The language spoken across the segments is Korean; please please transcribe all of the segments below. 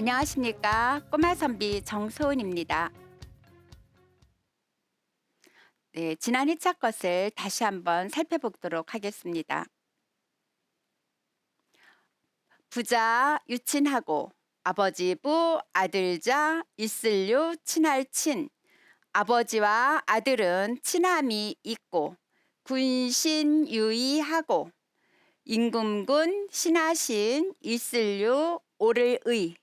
안녕하십니까. 꼬마선비 정소은입니다. 네, 지난 회차 것을 다시 한번 살펴보도록 하겠습니다. 부자 유친하고 아버지부 아들자 있을류 친할 친. 아버지와 아들은 친함이 있고 군신유의하고 임금군 신하신 있을류 오를의.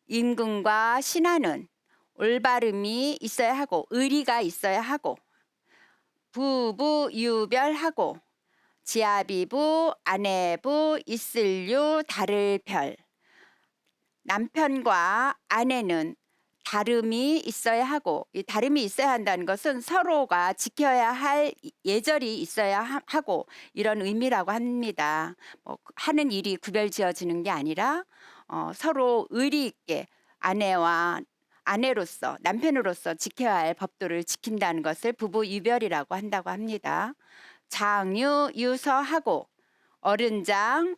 임금과 신하는 올바름이 있어야 하고 의리가 있어야 하고 부부 유별하고 지아비부 아내부 있을류 다를 별. 남편과 아내는 다름이 있어야 하고, 이 다름이 있어야 한다는 것은 서로가 지켜야 할 예절이 있어야 하고 이런 의미라고 합니다. 하는 일이 구별 지어지는 게 아니라 서로 의리 있게 아내로서 남편으로서 지켜야 할 법도를 지킨다는 것을 부부 유별이라고 한다고 합니다. 장유 유서하고 어른장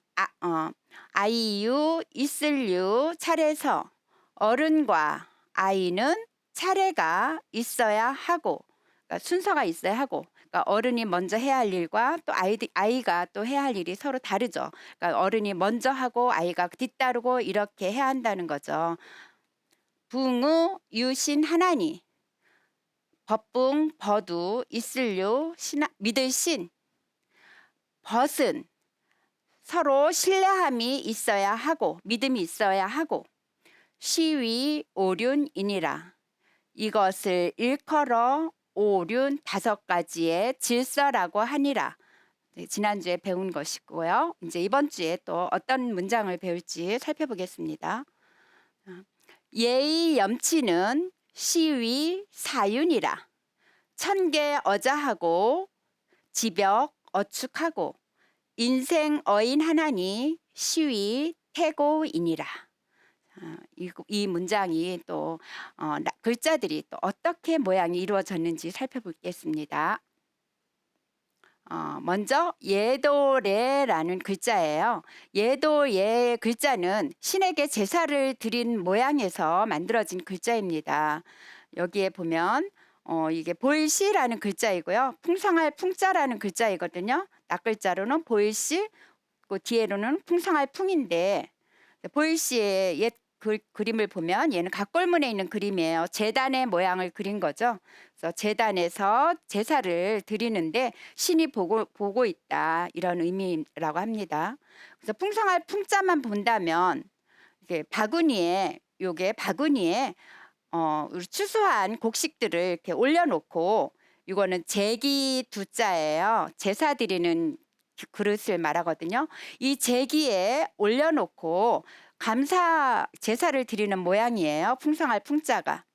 아이유 있을유 차례서. 어른과 아이는 차례가 있어야 하고, 그러니까 순서가 있어야 하고, 그러니까 어른이 먼저 해야 할 일과 또 아이가 또 해야 할 일이 서로 다르죠. 그러니까 어른이 먼저 하고 아이가 뒤따르고 이렇게 해야 한다는 거죠. 붕우 유신 하나니. 법붕 버두 있을요 믿을 신. 벗은 서로 신뢰함이 있어야 하고 믿음이 있어야 하고 시위 오륜이니라. 이것을 일컬어 오륜 5가지의 질서라고 하니라. 지난주에 배운 것이고요. 이제 이번 주에 또 어떤 문장을 배울지 살펴보겠습니다. 예의 염치는 시위 사윤이라. 천개 어자하고 지벽 어축하고 인생 어인 하나니 시위 태고이니라. 이 문장이 또 글자들이 또 어떻게 모양이 이루어졌는지 살펴보겠습니다. 먼저 예도례라는 글자예요. 예도례 글자는 신에게 제사를 드린 모양에서 만들어진 글자입니다. 여기에 보면 이게 보일시라는 글자이고요. 풍성할 풍자라는 글자이거든요. 낯글자로는 보일시, 그 뒤에로는 풍성할 풍인데, 보일시의 옛 그림을 보면 얘는 각골문에 있는 그림이에요. 제단의 모양을 그린 거죠. 그래서 제단에서 제사를 드리는데 신이 보고 있다, 이런 의미라고 합니다. 그래서 풍성할 풍자만 본다면 이게 바구니에 우리 추수한 곡식들을 이렇게 올려놓고, 이거는 제기 두자예요. 제사 드리는 그릇을 말하거든요. 이 제기에 올려놓고 감사 제사를 드리는 모양이에요. 풍성할 풍자가.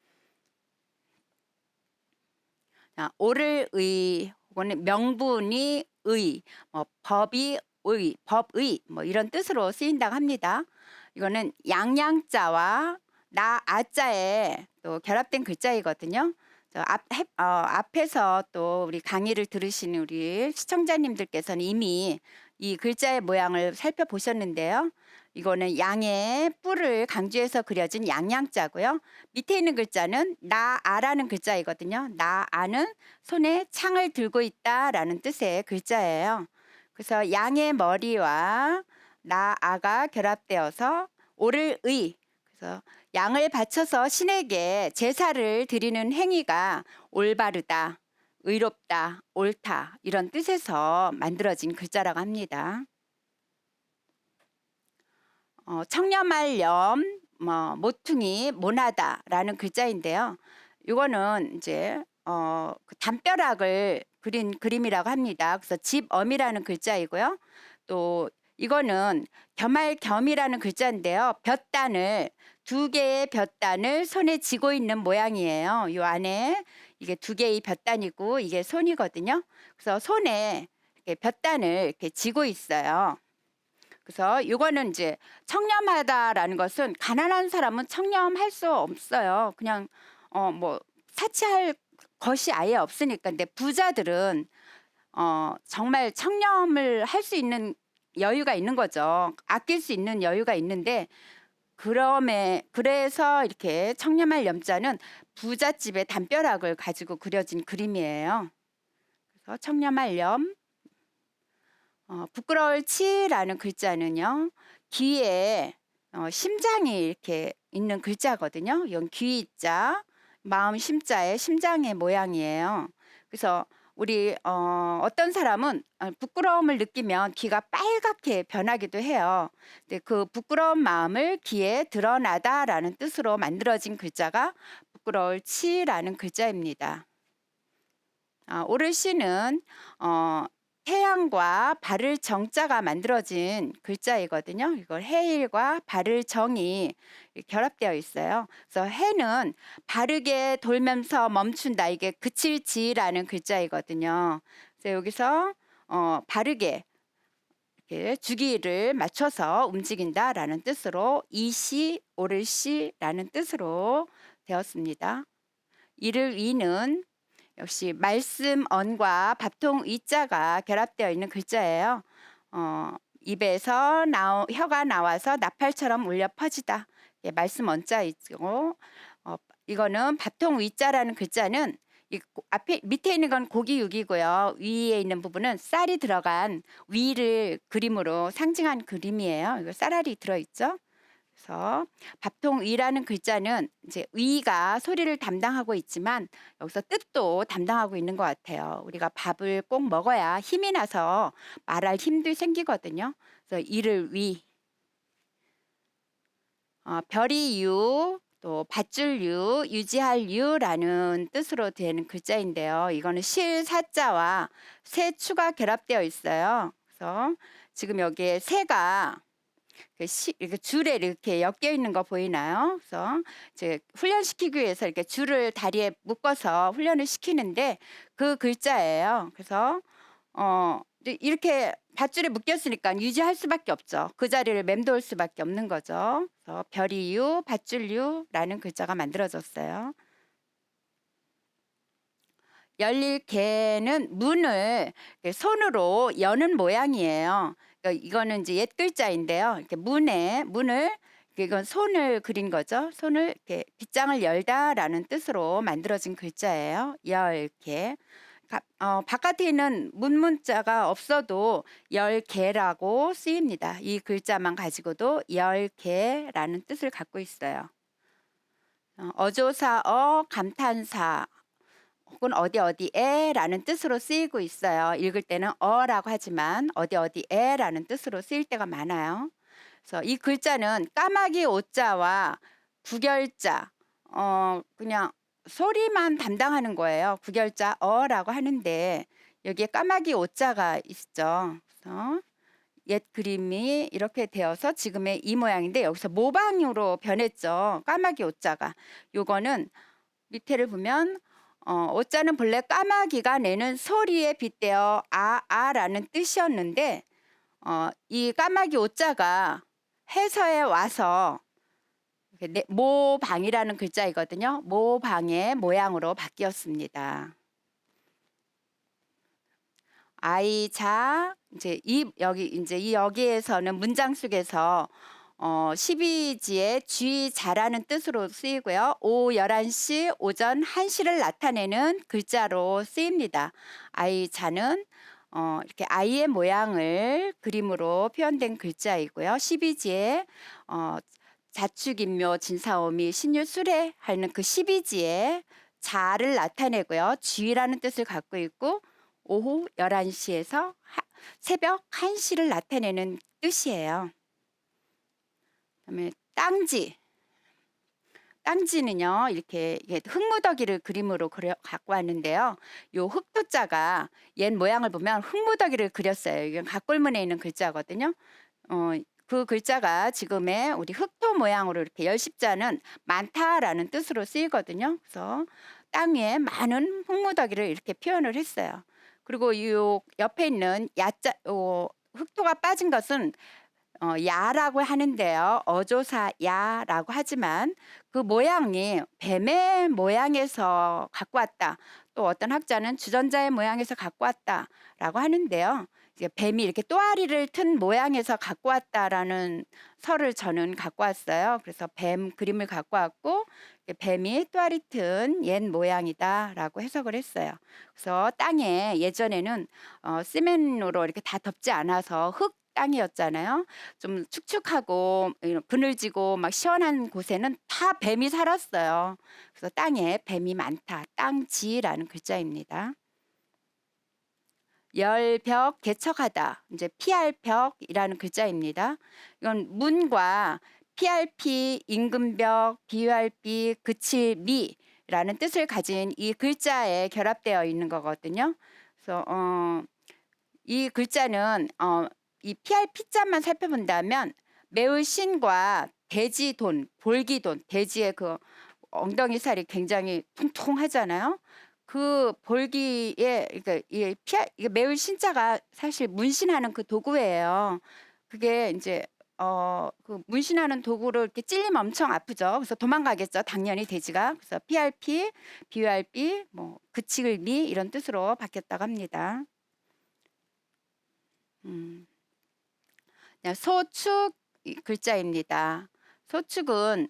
오를 의, 혹은 명분이 의, 법이 의, 법의 이런 뜻으로 쓰인다고 합니다. 이거는 양양자와 아자에 또 결합된 글자이거든요. 앞에서 또 우리 강의를 들으시는 우리 시청자님들께서는 이미 이 글자의 모양을 살펴보셨는데요. 이거는 양의 뿔을 강조해서 그려진 양양자고요. 밑에 있는 글자는 나아라는 글자이거든요. 나아는 손에 창을 들고 있다라는 뜻의 글자예요. 그래서 양의 머리와 나아가 결합되어서 오를 의. 그래서 양을 바쳐서 신에게 제사를 드리는 행위가 올바르다, 의롭다, 옳다, 이런 뜻에서 만들어진 글자라고 합니다. 청렴할 염, 모퉁이, 모나다라는 글자인데요. 이거는 이제 그 담벼락을 그린 그림이라고 합니다. 그래서 집엄이라는 글자이고요. 또 이거는 겸할 겸이라는 글자인데요. 볕단을 2개의 볕단을 손에 쥐고 있는 모양이에요. 이 안에 이게 2개의 볕단이고 이게 손이거든요. 그래서 손에 이렇게 볕단을 이렇게 쥐고 있어요. 그래서 이거는 이제 청렴하다라는 것은 가난한 사람은 청렴할 수 없어요. 그냥 사치할 것이 아예 없으니까. 근데 부자들은 정말 청렴을 할 수 있는 여유가 있는 거죠. 아낄 수 있는 여유가 있는데 그래서 이렇게 청렴할 염자는 부잣집의 담벼락을 가지고 그려진 그림이에요. 그래서 청렴할 염, 부끄러울 치라는 글자는요, 귀에 심장이 이렇게 있는 글자거든요. 이건 귀자, 마음 심자의 심장의 모양이에요. 그래서 우리 어떤 사람은 부끄러움을 느끼면 귀가 빨갛게 변하기도 해요. 근데 그 부끄러운 마음을 귀에 드러나다라는 뜻으로 만들어진 글자가 부끄러울 치라는 글자입니다. 오르시는 태양과 바를 정자가 만들어진 글자이거든요. 이걸 해일과 바를 정이 결합되어 있어요. 그래서 해는 바르게 돌면서 멈춘다. 이게 그칠지라는 글자이거든요. 그래서 여기서 바르게 이렇게 주기를 맞춰서 움직인다라는 뜻으로 이시 오를시라는 뜻으로 되었습니다. 이를 위는 역시 말씀 언과 밥통 이자가 결합되어 있는 글자예요. 입에서 혀가 나와서 나팔처럼 울려 퍼지다. 예, 말씀 언자이고 이거는 밥통 위자라는 글자는 앞에 밑에 있는 건 고기 육이고요. 위에 있는 부분은 쌀이 들어간 위를 그림으로 상징한 그림이에요. 이거 쌀알이 들어있죠. 그래서 밥통 위라는 글자는 이제 위가 소리를 담당하고 있지만 여기서 뜻도 담당하고 있는 것 같아요. 우리가 밥을 꼭 먹어야 힘이 나서 말할 힘도 생기거든요. 그래서 이를 위, 별이 유, 또 밧줄 유, 유지할 유라는 뜻으로 되는 글자인데요. 이거는 실 사자와 새 추가 결합되어 있어요. 그래서 지금 여기에 새가 이렇게 줄에 이렇게 엮여 있는 거 보이나요? 그래서 이제 훈련시키기 위해서 이렇게 줄을 다리에 묶어서 훈련을 시키는데 그 글자예요. 그래서 이렇게 밧줄에 묶였으니까 유지할 수밖에 없죠. 그 자리를 맴돌 수밖에 없는 거죠. 그래서 별이유, 밧줄유라는 글자가 만들어졌어요. 열릴 개는 문을 손으로 여는 모양이에요. 이거는 이제 옛 글자인데요. 이렇게 문을 이건 손을 그린 거죠. 손을 이렇게 빗장을 열다라는 뜻으로 만들어진 글자예요. 열개. 바깥에 있는 문자가 없어도 열개라고 쓰입니다. 이 글자만 가지고도 열개라는 뜻을 갖고 있어요. 어조사어, 감탄사 혹은 어디에 라는 뜻으로 쓰이고 있어요. 읽을 때는 어라고 하지만 어디에 라는 뜻으로 쓰일 때가 많아요. 그래서 이 글자는 까마귀 오자와 구결자 그냥 소리만 담당하는 거예요. 구결자 어라고 하는데 여기에 까마귀 오자가 있죠. 그래서 옛 그림이 이렇게 되어서 지금의 이 모양인데 여기서 모방으로 변했죠. 까마귀 오자가. 요거는 밑에를 보면 오자는 본래 까마귀가 내는 소리에 빗대어 아라는 뜻이었는데 이 까마귀 오자가 해서에 와서 모방이라는 글자이거든요. 모방의 모양으로 바뀌었습니다. 아이 자 이제 여기에서는 문장 속에서 12지에 쥐 자라는 뜻으로 쓰이고요. 오후 11시 오전 1시를 나타내는 글자로 쓰입니다. 아이 자는 이렇게 아이의 모양을 그림으로 표현된 글자이고요. 12지에 자축인묘 진사오미 신유수레 하는 그 12지에 자를 나타내고요. 쥐라는 뜻을 갖고 있고 오후 11시에서 새벽 1시를 나타내는 뜻이에요. 그다음에 땅지는요 이렇게 흙무더기를 그림으로 갖고 왔는데요. 요 흙도자가 옛 모양을 보면 흙무더기를 그렸어요. 이건 각골문에 있는 글자거든요. 그 글자가 지금의 우리 흙토 모양으로 이렇게 열십자는 많다라는 뜻으로 쓰이거든요. 그래서 땅 위에 많은 흙무더기를 이렇게 표현을 했어요. 그리고 이 옆에 있는 흙토가 빠진 것은 야라고 하는데요. 어조사 야라고 하지만 그 모양이 뱀의 모양에서 갖고 왔다. 또 어떤 학자는 주전자의 모양에서 갖고 왔다라고 하는데요. 이제 뱀이 이렇게 또아리를 튼 모양에서 갖고 왔다라는 설을 저는 갖고 왔어요. 그래서 뱀 그림을 갖고 왔고 뱀이 또아리 튼 옛 모양이다라고 해석을 했어요. 그래서 땅에 예전에는 시멘으로 이렇게 다 덮지 않아서 흙 땅이었잖아요. 좀 축축하고 그늘지고 막 시원한 곳에는 다 뱀이 살았어요. 그래서 땅에 뱀이 많다. 땅지라는 글자입니다. 열벽 개척하다. 이제 피할벽이라는 글자입니다. 이건 문과 PRP 임금벽, BURB, 그칠미라는 뜻을 가진 이 글자에 결합되어 있는 거거든요. 그래서 이 글자는 이 PRP자만 살펴본다면 매울신과 돼지돈, 볼기돈, 돼지의 그 엉덩이 살이 굉장히 통통하잖아요. 그 볼기에 이게 매울 신자가 사실 문신하는 그 도구예요. 그게 이제 그 문신하는 도구로 이렇게 찔리면 엄청 아프죠. 그래서 도망가겠죠. 당연히 돼지가. 그래서 PRP, BURB, 뭐 그치글미 이런 뜻으로 바뀌었다고 합니다. 소축 글자입니다. 소축은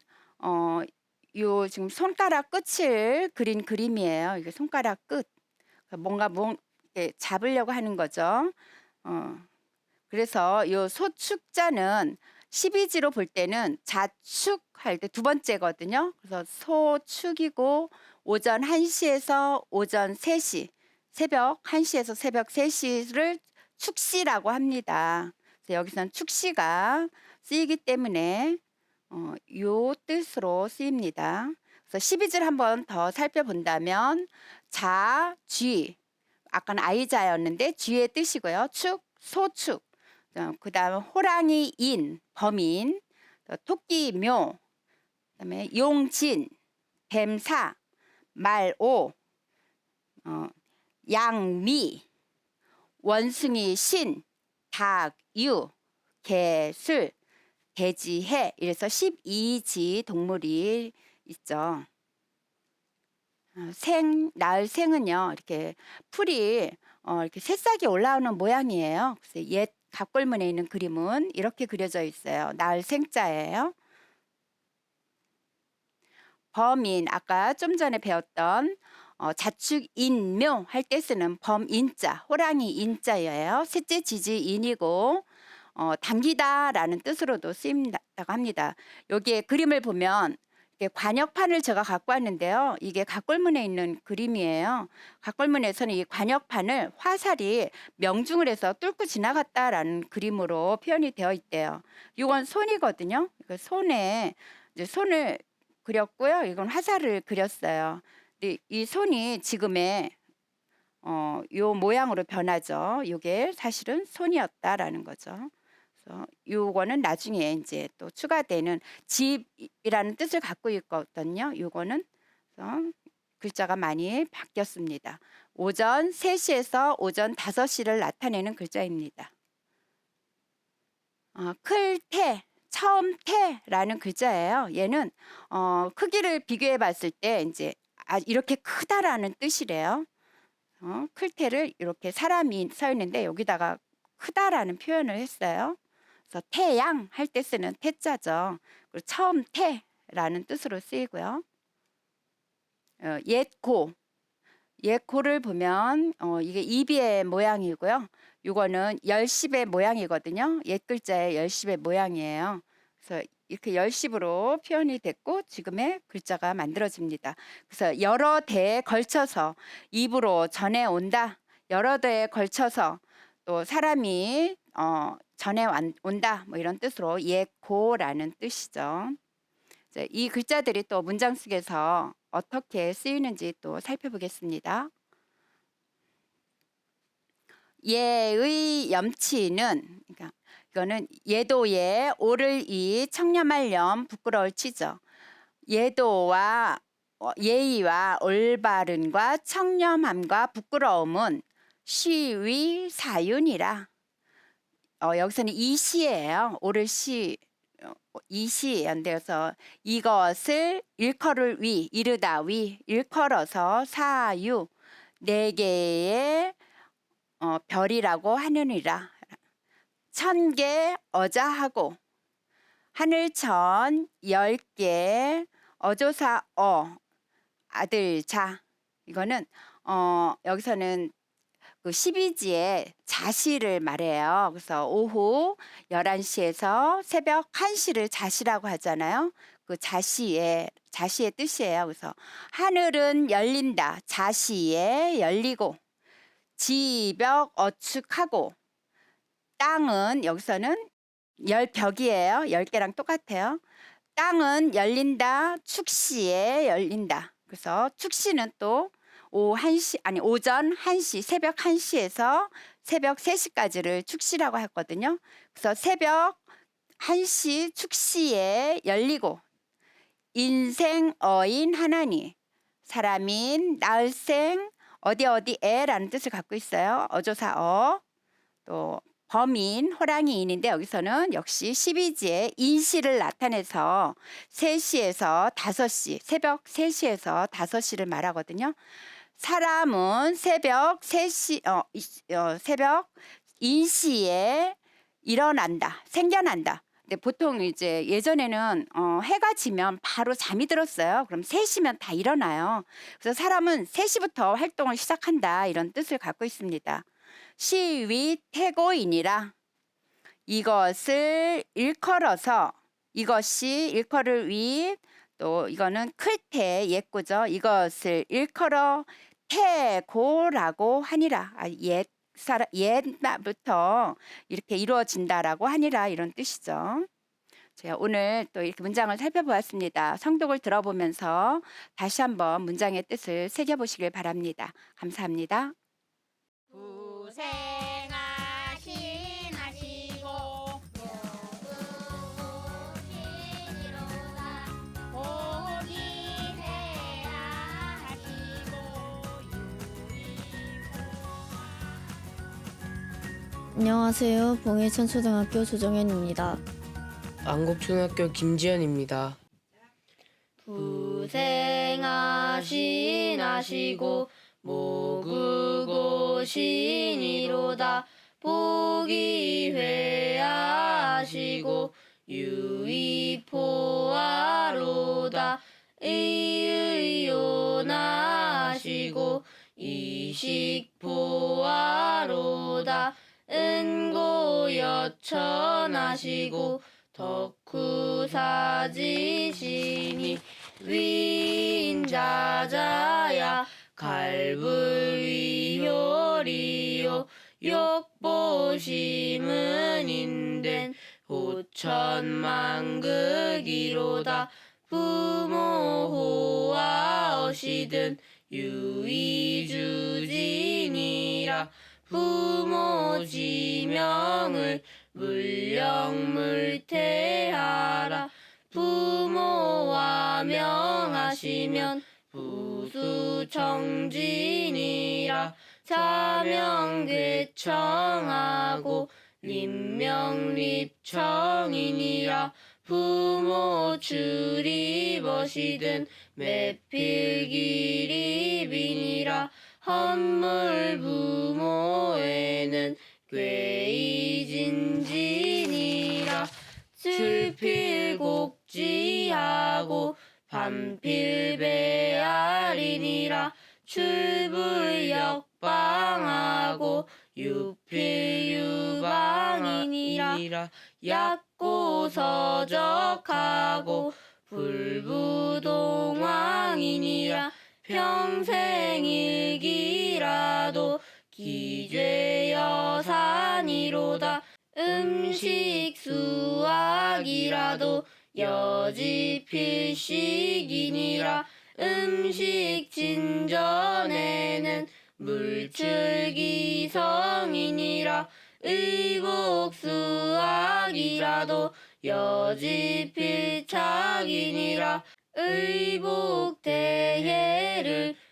요 지금 손가락 끝을 그린 그림이에요. 이게 손가락 끝. 뭔가 잡으려고 하는 거죠. 그래서 요 소축자는 12지로 볼 때는 자축할 때 두 번째거든요. 그래서 소축이고 오전 1시에서 오전 3시, 새벽 1시에서 새벽 3시를 축시라고 합니다. 그래서 여기서는 축시가 쓰이기 때문에 요 뜻으로 쓰입니다. 그래서 12질 한번 더 살펴본다면 자, 쥐, 아까는 아이자였는데 쥐의 뜻이고요. 축, 소축, 그 다음 호랑이 인, 범인, 토끼 묘, 그다음에 용진, 뱀사, 말오, 양미, 원숭이 신, 닭, 유, 개술, 돼지해 이래서 12지 동물이 있죠. 나을 생은요 이렇게 풀이 이렇게 새싹이 올라오는 모양이에요. 그래서 옛 갑골문에 있는 그림은 이렇게 그려져 있어요. 나을 생자예요. 범인 아까 좀 전에 배웠던 자축인묘 할 때 쓰는 범인자 호랑이 인자예요. 셋째 지지 인이고 당기다라는 뜻으로도 쓰인다고 합니다. 여기에 그림을 보면 관역판을 제가 갖고 왔는데요. 이게 갑골문에 있는 그림이에요. 갑골문에서는 이 관역판을 화살이 명중을 해서 뚫고 지나갔다라는 그림으로 표현이 되어 있대요. 이건 손이거든요. 손에 이제 손을 그렸고요. 이건 화살을 그렸어요. 근데 이 손이 지금의 요 모양으로 변하죠. 이게 사실은 손이었다라는 거죠. 그래서 요거는 나중에 이제 또 추가되는 집이라는 뜻을 갖고 있거든요. 요거는 글자가 많이 바뀌었습니다. 오전 3시에서 오전 5시를 나타내는 글자입니다. 클태, 처음태라는 글자예요. 얘는 크기를 비교해 봤을 때 이제 이렇게 크다라는 뜻이래요. 클태를 이렇게 사람이 서 있는데 여기다가 크다라는 표현을 했어요. 그래서 태양 할 때 쓰는 태자죠. 그리고 처음 태라는 뜻으로 쓰이고요. 옛고, 옛고를 보면 이게 이비의 모양이고요. 이거는 열십의 모양이거든요. 옛 글자의 열십의 모양이에요. 그래서 이렇게 열십으로 표현이 됐고 지금의 글자가 만들어집니다. 그래서 여러 대에 걸쳐서 입으로 전해온다. 여러 대에 걸쳐서 또 사람이 전해 온다. 뭐 이런 뜻으로 옛고라는 뜻이죠. 이 글자들이 또 문장 속에서 어떻게 쓰이는지 또 살펴보겠습니다. 예의 염치는 그러니까 이거는 예도에 오를 이 청렴할 염 부끄러울 치죠. 예도와 예의와 올바른과 청렴함과 부끄러움은 시위 사윤이라. 여기서는 이시예요. 오를 시 이시연대어서 이것을 일컬을 위 이르다 위 일컬어서 사유 네 개의 별이라고 하느니라. 천개 어자하고 하늘천 10개 어조사 아들 자. 이거는 여기서는 그 12지의 자시를 말해요. 그래서 오후 11시에서 새벽 1시를 자시라고 하잖아요. 그 자시의 뜻이에요. 그래서 하늘은 열린다. 자시에 열리고 지벽 어축하고 땅은 여기서는 열벽이에요. 10개랑 똑같아요. 땅은 열린다. 축시에 열린다. 그래서 축시는 또 오전 1시, 새벽 1시에서 새벽 3시까지를 축시라고 했거든요. 그래서 새벽 1시 축시에 열리고 인생 어인 하나니 사람인 나을생 어디에라는 뜻을 갖고 있어요. 어조사 또 범인 호랑이인인데 여기서는 역시 12지의 인시를 나타내서 3시에서 5시 새벽 3시에서 5시를 말하거든요. 사람은 새벽 3시 새벽 인시에 일어난다. 생겨난다. 근데 보통 이제 예전에는 해가 지면 바로 잠이 들었어요. 그럼 3시면 다 일어나요. 그래서 사람은 3시부터 활동을 시작한다. 이런 뜻을 갖고 있습니다. 시위 태고이니라. 이것을 일컬어서 이것이 일컬을 위 또 이거는 클태 옛구죠. 이것을 일컬어 태고라고 하니라. 옛날부터 이렇게 이루어진다라고 하니라 이런 뜻이죠. 제가 오늘 또 이렇게 문장을 살펴보았습니다. 성독을 들어보면서 다시 한번 문장의 뜻을 새겨보시길 바랍니다. 감사합니다. 고생하시고 모두신이로다 복이 되야 하시고 안녕하세요. 봉해천초등학교 조정현입니다. 안국초등학교 김지현입니다. 고생하시고 모그고 신이로다 복이 회하시고 유의포하로다 의의요나시고 이식포하로다 은고여천하시고 덕후사지시니 위인자자야 갈불위효리요 욕보심은 인된 호천만극이로다 부모호와 어시든 유의주진이라 부모지명을 물령물태하라 부모와 명하시면 부수청진이라 자명괴청하고 립명립청이니라 부모 출입어시든 매필기립이니라 헌물부모에는 꾀이진진이라 출필곡지하고 반필배알이니라 출불역방하고 유필유방이니라 약고서적하고 불부동왕이니라 평생일기라도 기죄여산이로다 음식수학이라도 여지필식이니라 음식진전에는 물출기성이니라 의복수학이라도 여지필착이니라 의복대해를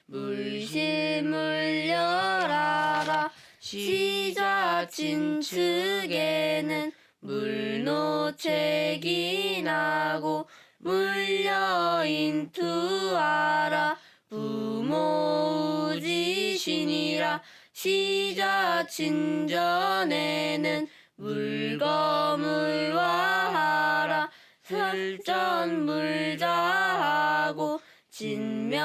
물실물려라라 시자친측에는 물노책이 나고 물려인투하라 부모우지시니라 시자 친전에는 물거물화하라 설전물자하고 진면무랑하라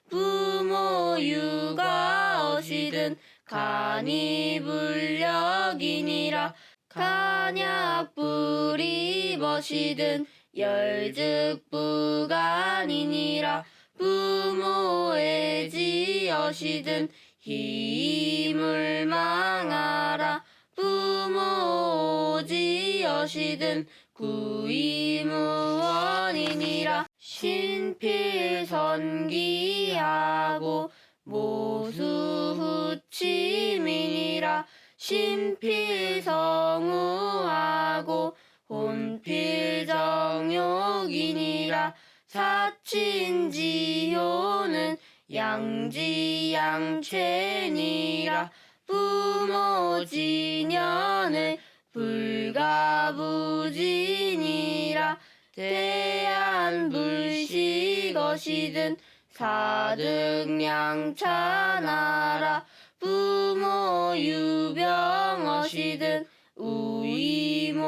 부모 육아어시든 간이불력이니라 간약불이 버시든 열즉부간이니라 부모의 지어시든 희물망하라 부모 지어시든 구이무원이니라 신필선기하고 모수후치민이라 신필성우하고 혼필정욕이니라 사친지효는 양지양체니라 부모지년을 불가부진이라 대안불식어시든 사득량차나라 부모유병어시든 우이모료니라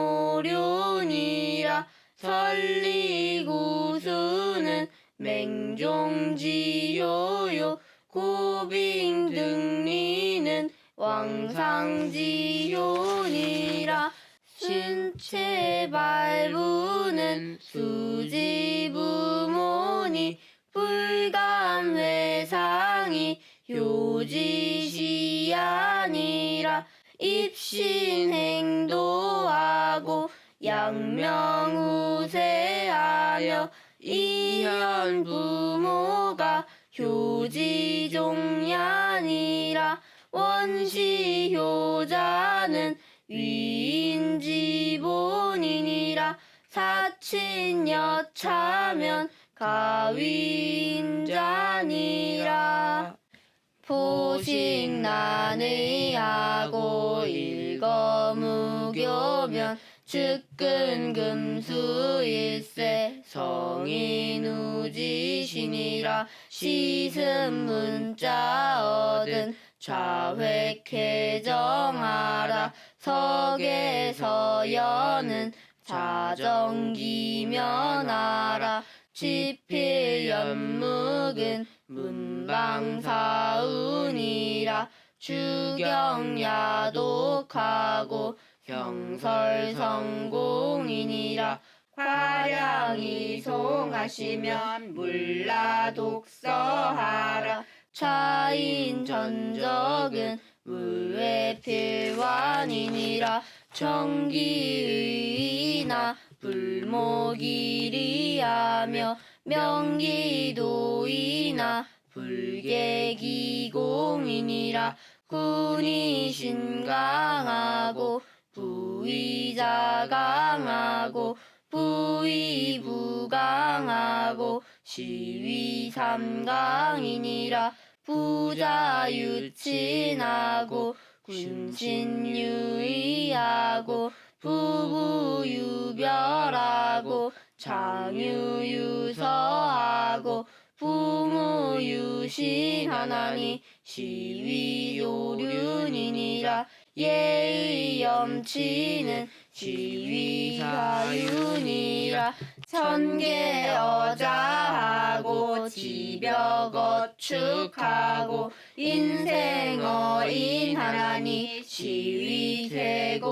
설리구수는 맹종지요요 고빙등리는 왕상지요니라 신체발부는 수지부모니 불감회상이 효지시아니라 입신행도하고 양명우세하며 이현부모가 효지종야니라 원시효자는 위인지본이니라 사친여차면 가위인자니라 포식난의하고 일거무교면 측근금수일세 성인우지신이라 시승문자 얻은 좌획해정하라 석에서여는 자정기면하라 지필연묵은 문방사운이라 주경야독하고 형설성공이니라 과량이 송하시면 물라독서하라 차인전적은 물외필환이니라 정기의나 불목일이하며 명기도이나 불계기공이니라 군이신강하고 부의자강하고 부의부강하고 시위삼강이니라 부자유친하고 군신유의하고 부부유별하고 장유유서하고 부무유신하나니 시위요륜이니라 예의염치는 시위사윤이라 천계어자하고 지벽어축하고 인생어인하나니 시위세곤이라